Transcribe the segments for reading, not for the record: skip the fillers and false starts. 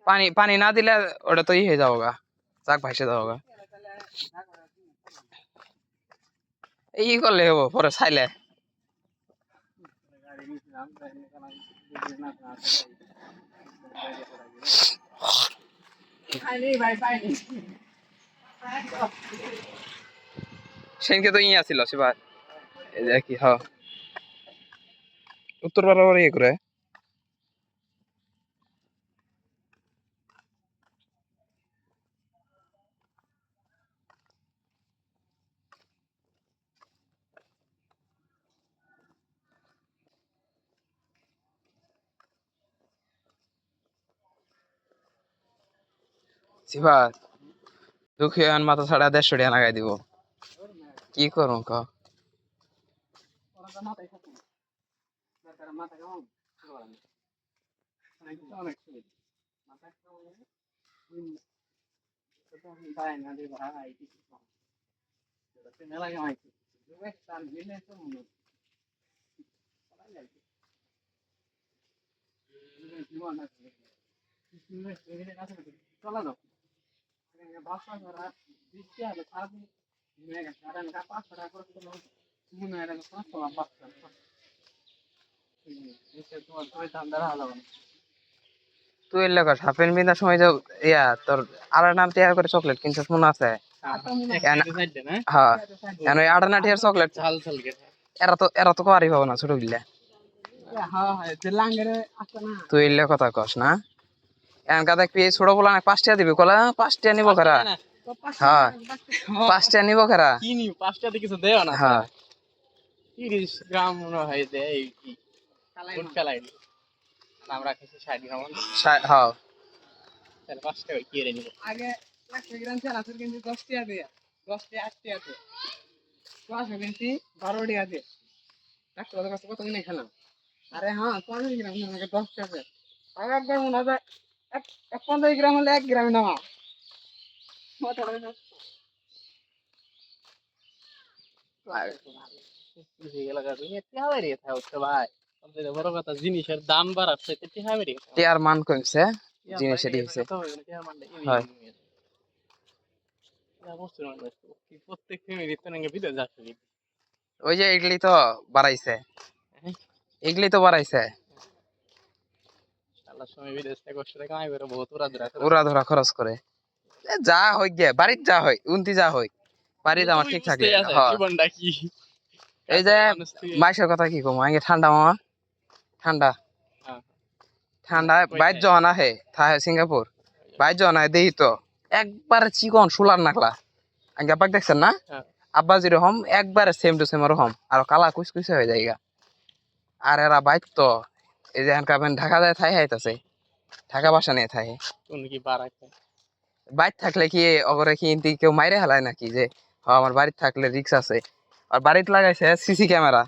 পানি পানি না দিলে ওটা তো হয়ে যাওগা, চাক ভাসে যাওগা। এই করলে হবো পরে ছাইলে। সেনকে তো ইয়ে আসিল সেবার কি হ উত্তর বরাবর ইয়ে করে সিবার দুঃখী মাথা ছাড়া 150 টাকা লাগাই দিব, কি করুন ক। তুই এর লোক হাফ প্যান্ট বিন্দার সময় যে ইয়া তোর আর নাম তৈরি করে চকলেট কিনছিস মনে আছে? হ্যাঁ কেন ওই 98 এর চকলেট এরা তো কারি পাবো না ছোট গিলা। তুই এলে কথা কস না এনকা দেখবি ছোট বলা 5 টাকা দিবি কলা 5 টাকা নিব কারা? হ্যাঁ 5 টাকা নিব কারা? কি নি 5 টাকা কিছু দেও না। হ্যাঁ 30 গ্রাম মনে হয় দেয় এই কি কালাই আমরা কিছু 60 গ্রাম। হ্যাঁ তাহলে 5 টাকা কি রে নিব আগে 100 গ্রাম চাল আছে কিন্তু 10 টাকা দেয়া 10 টাকা 8 টাকা আছে 5 কিন্তু 12 টাকা দে ডাক্তার কাছে কত দিন খেলাম। আরে হ্যাঁ 50 গ্রাম আমাকে 10 টাকা আগে একবার মনে হয় 50 গ্রাম হলে 1 গ্রাম নামা বড় কথা জিনিসের দাম বাড়াচ্ছে টিয়ার মান কমছে জিনিসের দিছে। হয় প্রত্যেক ফ্যামিলি তো নাকি বিদেশ যাচ্ছে। ওই যে এগুলি তো বাড়াইছে, এগুলি তো বাড়াইছে সময় বিদেশ থেকে কামাই করে বহুত উড়া ধরা খরচ করে যা হই গে বাড়ির যা হয় উন্তি যা হই বাড়িতে আমার ঠিক থাকে। জীবনটা কি এই যে মাইশের কথা কি কম আগে ঠান্ডা মামা ঠান্ডা ঠান্ডা বাইর যখন আহে থাহে সিঙ্গাপুর বাইর যখন আহে দেখি তো একবারে চিকন সোলার নাকলা আগে আব্বাক দেখছেন না? আব্বা যেরকম একবারে সেম টু সেম ওরকম আর কালা কুচকুচে হয়ে যায়। আর এরা বাইর তো এই যে ঢাকা যায় থাই হাইতাছে ঢাকা বাসা নিয়ে থাই বাইর থাকলে কি অগরে কি ইন্তি কেউ মাইরে হেলায় নাকি যে আমার বাড়িতে থাকলে রিক্স আছে। আর বাড়িতে লাগাইছে সিসি ক্যামেরা,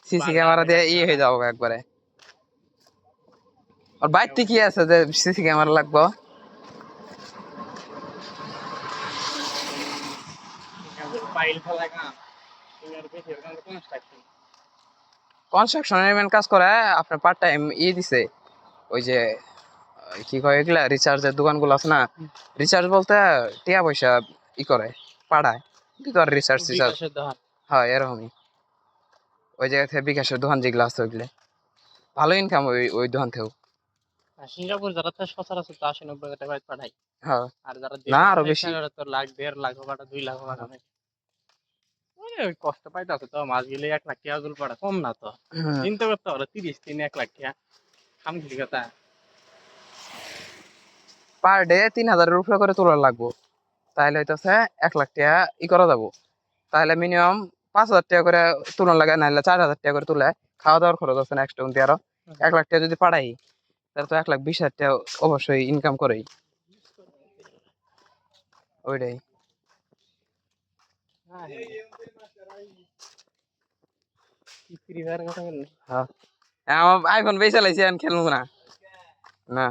সিসি ক্যামেরা দিয়ে ইয়ে হয়ে যাবো একবারে। আর বাইরতে কি আছে যে সিসি ক্যামেরা লাগবো? কনস্ট্রাকশনের মেন কাজ করে আপনার পার্ট টাইম দিছে ওই যে কি কয় এগুলা রিচার্জের দোকানগুলো আছে না, রিচার্জ বলতে টিয়া পয়সা করে পাঠায় কিন্তু আর রিচার্জ হয় এরকমই ওই জায়গা থেকে বিকাশের দোকান যেগুলো আছে ওইগুলো ভালো ইনকাম ওই দোকান থেকেও। সিঙ্গাপুর যারা সচরাচর 80-90 টাকা পাঠায়। হ্যাঁ আর যারা না আরো বেশি তো লাখ 1.5 লাখ টাকা 2 লাখ টাকা ওই কষ্ট পাইতে আছে তো মাস গেলে 1 লাখ টাকা জুল পাড়া কম না তো চিন্তা করতে পারো 30 1 লাখ টাকা খামখেলি কথা পার ডে 3000 উপরে করে তোলা লাগবো তাহলে হইতেছে 1 লাখ টাকা করা যাবো। তাহলে মিনিমাম 5000 টাকা করে তুলন লাগে নাহলে 4000 টাকা করে তুলে খাওয়া দাওয়ার খরচ আছে না এক্সট্রা উন্তি আরো 1 লাখ টাকা যদি পাঠাই তাহলে তো 1,20,000 টাকা অবশ্যই ইনকাম করেই ওইটাই। হ্যাঁ আমার আইফোন বেচে লাইছি খেলবো না না।